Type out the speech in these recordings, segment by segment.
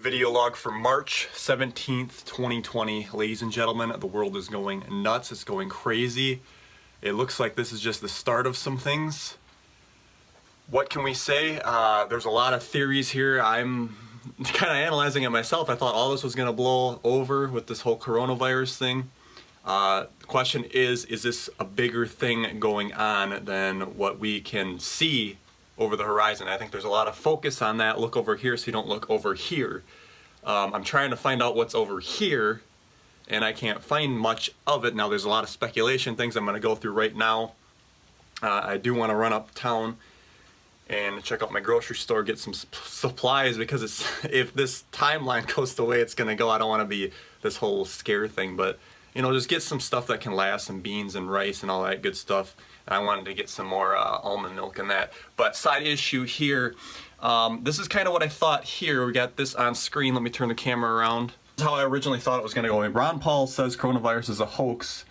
Video log for March 17th, 2020. Ladies and gentlemen, the world is going nuts. It's going crazy. It looks like this is just the start of some things. What can we say? There's a lot of theories here. I'm kind of analyzing it myself. I thought all this was going to blow over with this whole coronavirus thing. The question is this a bigger thing going on than what we can see over the horizon? I think there's a lot of focus on that. Look over here so you don't look over here. I'm trying to find out what's over here, and I can't find much of it. Now there's a lot of speculation, things I'm going to go through right now. I do want to run uptown and check out my grocery store, get some supplies, because if this timeline goes the way it's going to go, I don't want to be this whole scare thing, but you know, just get some stuff that can last, some beans and rice and all that good stuff. And I wanted to get some more almond milk and that. But side issue here, this is kind of what I thought here. We got this on screen. Let me turn the camera around. This is how I originally thought it was going to go. Ron Paul says coronavirus is a hoax,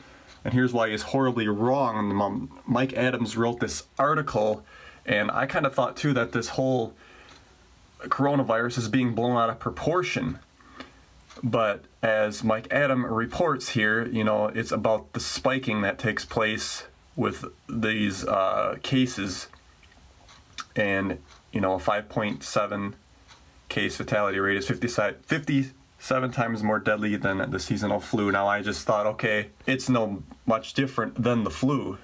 and here's why he's horribly wrong. Mike Adams wrote this article, and I kind of thought too that this whole coronavirus is being blown out of proportion. But as Mike Adams reports here, you know, it's about the spiking that takes place with these cases, and you know, a 5.7 case fatality rate is 57 times more deadly than the seasonal flu. Now I just thought, okay, it's no much different than the flu.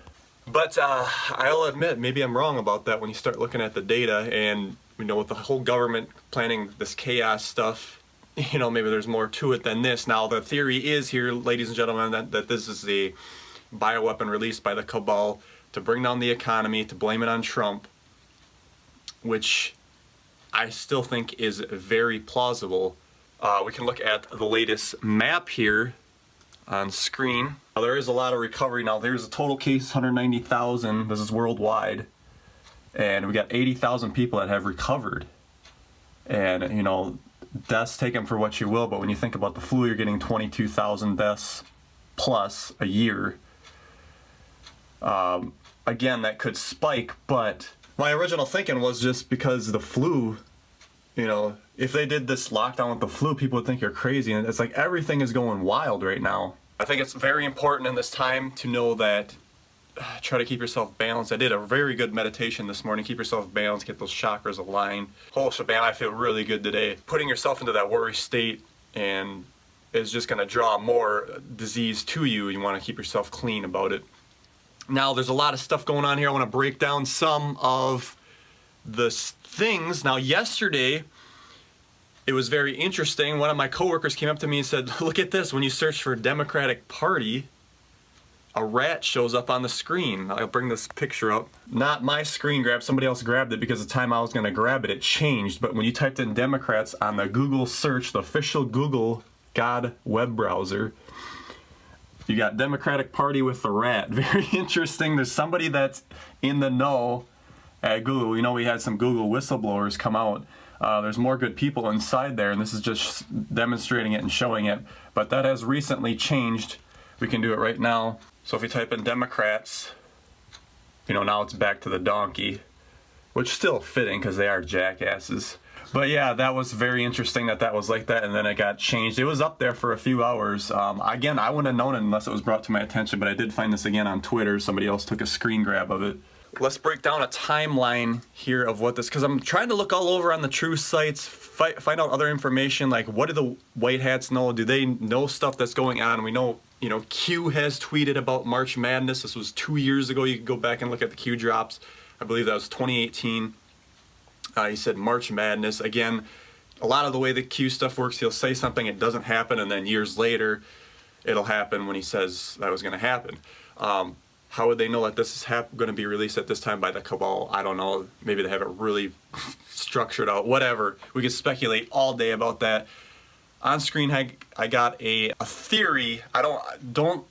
But I'll admit, maybe I'm wrong about that when you start looking at the data, and you know, with the whole government planning this chaos stuff, you know, maybe there's more to it than this. Now the theory is here, ladies and gentlemen, that this is the bioweapon released by the cabal to bring down the economy, to blame it on Trump, which I still think is very plausible. We can look at the latest map here on screen. Now, there is a lot of recovery. Now there's a total case, 190,000. This is worldwide. And we got 80,000 people that have recovered. And, you know, deaths, take them for what you will, but when you think about the flu, you're getting 22,000 deaths plus a year. Again, that could spike, but my original thinking was just because the flu, you know, if they did this lockdown with the flu, people would think you're crazy, and it's like everything is going wild right now. I think it's very important in this time to know that try to keep yourself balanced. I did a very good meditation this morning. Keep yourself balanced, get those chakras aligned. Whole shebang, I feel really good today. Putting yourself into that worry state and is just going to draw more disease to you. You want to keep yourself clean about it. Now, there's a lot of stuff going on here. I want to break down some of the things. Now, yesterday, it was very interesting. One of my coworkers came up to me and said, look at this. When you search for Democratic Party, a rat shows up on the screen. I'll bring this picture up. Not my screen grab, somebody else grabbed it, because the time I was going to grab it, it changed. But when you typed in Democrats on the Google search, the official Google God web browser, you got Democratic Party with the rat. Very interesting. There's somebody that's in the know at Google. You know, we had some Google whistleblowers come out. There's more good people inside there, and this is just demonstrating it and showing it. But that has recently changed. We can do it right now. So if you type in Democrats, you know, now it's back to the donkey, which is still fitting because they are jackasses. But yeah, that was very interesting that was like that, and then it got changed. It was up there for a few hours. Again, I wouldn't have known it unless it was brought to my attention, but I did find this again on Twitter. Somebody else took a screen grab of it. Let's break down a timeline here of what this, because I'm trying to look all over on the true sites, find out other information, like what do the white hats know? Do they know stuff that's going on? We know, you know, Q has tweeted about March Madness. This was 2 years ago. You can go back and look at the Q drops. I believe that was 2018. He said March Madness. Again, a lot of the way the Q stuff works, he'll say something, it doesn't happen, and then years later, it'll happen when he says that was going to happen. How would they know that this is going to be released at this time by the cabal? I don't know. Maybe they have it really structured out. Whatever. We could speculate all day about that. On screen, I got a theory. Don't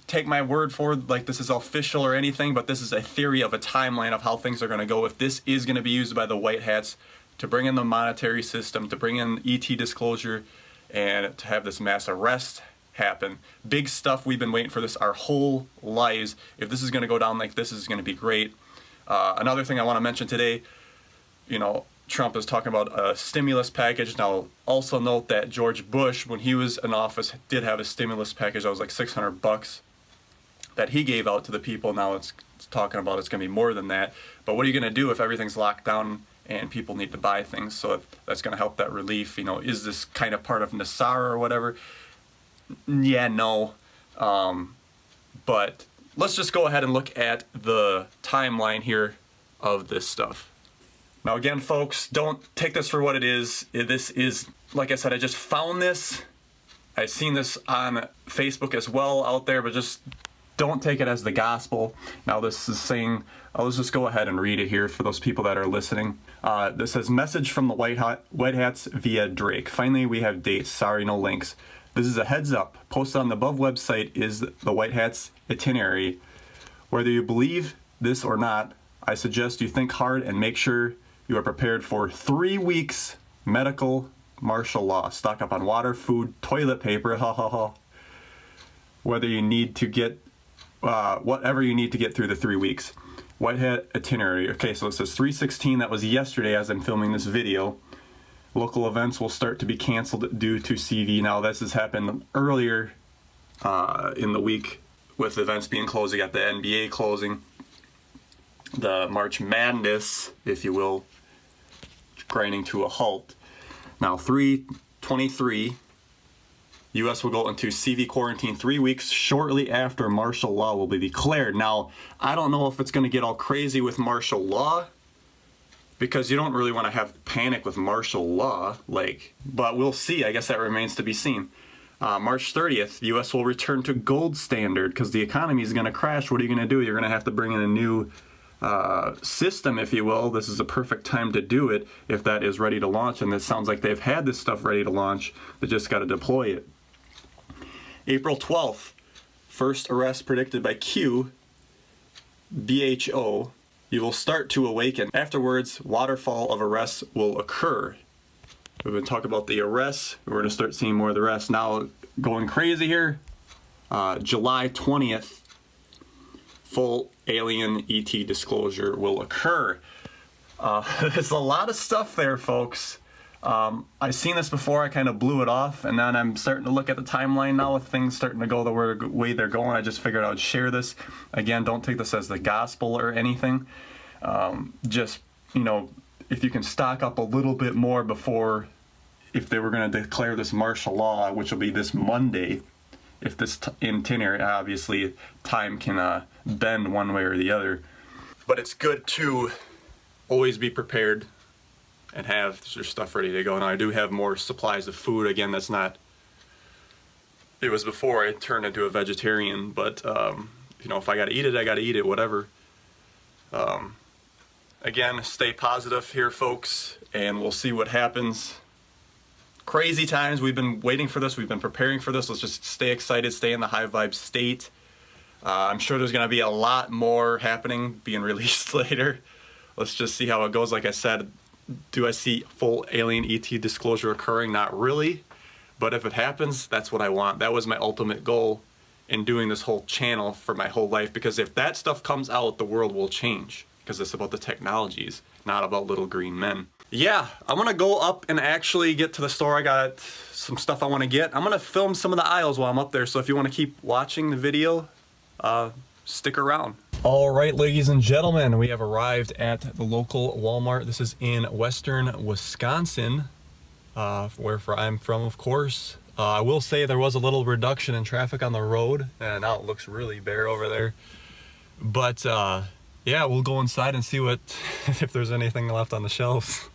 take my word for it like this is official or anything, but this is a theory of a timeline of how things are going to go. If this is going to be used by the white hats to bring in the monetary system, to bring in ET disclosure, and to have this mass arrest happen. Big stuff. We've been waiting for this our whole lives. If this is going to go down like this, is going to be great. Another thing I want to mention today, you know, Trump is talking about a stimulus package. Now, also note that George Bush, when he was in office, did have a stimulus package that was like $600 that he gave out to the people. Now it's talking about it's going to be more than that. But what are you going to do if everything's locked down and people need to buy things? So that's going to help that relief. You know, is this kind of part of Nassar or whatever? Yeah, no. But let's just go ahead and look at the timeline here of this stuff. Now again, folks, don't take this for what it is. This is, like I said, I just found this. I've seen this on Facebook as well out there, but just don't take it as the gospel. Now this is saying, let's just go ahead and read it here for those people that are listening. This says, message from the White Hats via Drake. Finally, we have dates. Sorry, no links. This is a heads up. Posted on the above website is the White Hats itinerary. Whether you believe this or not, I suggest you think hard and make sure you are prepared for 3 weeks medical martial law. Stock up on water, food, toilet paper, whether you need to get, whatever you need to get through the 3 weeks. White Hat itinerary. Okay, so it says 3/16. That was yesterday as I'm filming this video. Local events will start to be canceled due to CV. Now this has happened earlier in the week with events being closed. You got the NBA closing, the March Madness, if you will, grinding to a halt. Now 3/23, U.S. will go into CV quarantine 3 weeks shortly after martial law will be declared. Now, I don't know if it's going to get all crazy with martial law, because you don't really want to have panic with martial law, but we'll see. I guess that remains to be seen. March 30th, U.S. will return to gold standard because the economy is going to crash. What are you going to do? You're going to have to bring in a new system, if you will. This is a perfect time to do it if that is ready to launch, and it sounds like they've had this stuff ready to launch. They just got to deploy it. April 12th, first arrest predicted by Q, BHO. You will start to awaken. Afterwards, waterfall of arrests will occur. We've been talking about the arrests. We're going to start seeing more of the arrests. Now, going crazy here, July 20th, full alien ET disclosure will occur. There's a lot of stuff there, folks. I've seen this before. I kind of blew it off, and then I'm starting to look at the timeline now with things starting to go the way they're going. I just figured I would share this. Again, don't take this as the gospel or anything. Just, if you can stock up a little bit more before, if they were going to declare this martial law, which will be this Monday, if this itinerary, obviously time can bend one way or the other. But it's good to always be prepared and have your stuff ready to go. Now I do have more supplies of food. Again, that's not, it was before I turned into a vegetarian, but if I gotta eat it, I gotta eat it, whatever. Again, stay positive here, folks, and we'll see what happens. Crazy times. We've been waiting for this. We've been preparing for this. Let's just stay excited, stay in the high vibe state. I'm sure there's going to be a lot more happening, being released later. Let's just see how it goes. Like I said, do I see full alien ET disclosure occurring? Not really. But if it happens, that's what I want. That was my ultimate goal in doing this whole channel for my whole life. Because if that stuff comes out, the world will change. Because it's about the technologies, not about little green men. Yeah, I'm gonna go up and actually get to the store. I got some stuff I wanna get. I'm gonna film some of the aisles while I'm up there, so if you wanna keep watching the video, stick around. All right, ladies and gentlemen, we have arrived at the local Walmart. This is in western Wisconsin, where I'm from, of course. I will say there was a little reduction in traffic on the road, and now it looks really bare over there. But yeah, we'll go inside and see what if there's anything left on the shelves.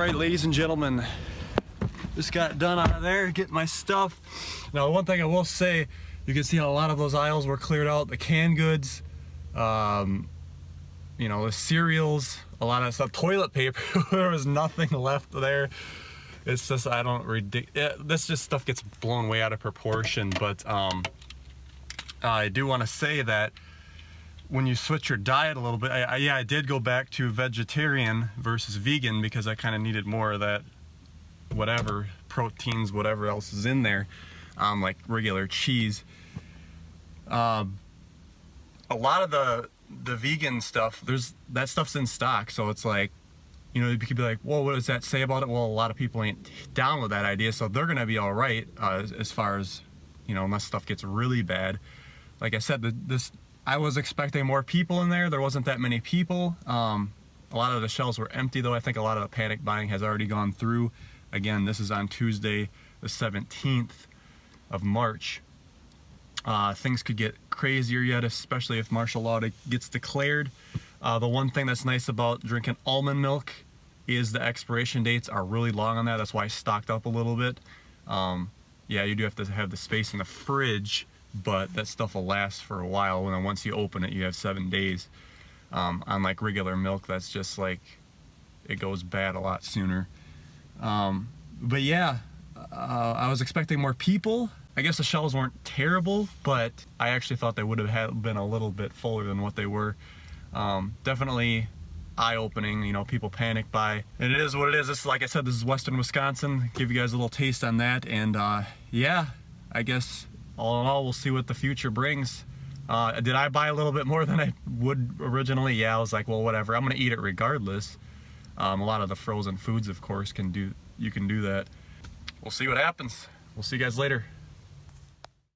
Alright, ladies and gentlemen, just got done out of there, getting my stuff. Now, one thing I will say, you can see how a lot of those aisles were cleared out. The canned goods, you know, the cereals, a lot of stuff, toilet paper, there was nothing left there. It's just, this just stuff gets blown way out of proportion, but I do want to say that when you switch your diet a little bit, I did go back to vegetarian versus vegan because I kind of needed more of that, whatever, proteins, whatever else is in there, like regular cheese. A lot of the vegan stuff, that stuff's in stock, so it's like, you know, you could be like, well, what does that say about it? Well, a lot of people ain't down with that idea, so they're gonna be all right as far as, you know, unless stuff gets really bad. Like I said, I was expecting more people in there. There wasn't that many people. A lot of the shelves were empty, though. I think a lot of the panic buying has already gone through. Again, this is on Tuesday, the 17th of March. Things could get crazier yet, especially if martial law gets declared. The one thing that's nice about drinking almond milk is the expiration dates are really long on that. That's why I stocked up a little bit. Yeah, you do have to have the space in the fridge, but that stuff will last for a while. And then once you open it, you have 7 days. Unlike regular milk, that's just like, it goes bad a lot sooner. But yeah, I was expecting more people. I guess the shelves weren't terrible, but I actually thought they would have been a little bit fuller than what they were. Definitely eye-opening, you know, people panic buy. And it is what it is. This, like I said, this is Western Wisconsin. Give you guys a little taste on that. And yeah, I guess all in all, we'll see what the future brings. Did I buy a little bit more than I would originally? Yeah, I was like, well, whatever. I'm gonna eat it regardless. A lot of the frozen foods, of course, you can do that. We'll see what happens. We'll see you guys later.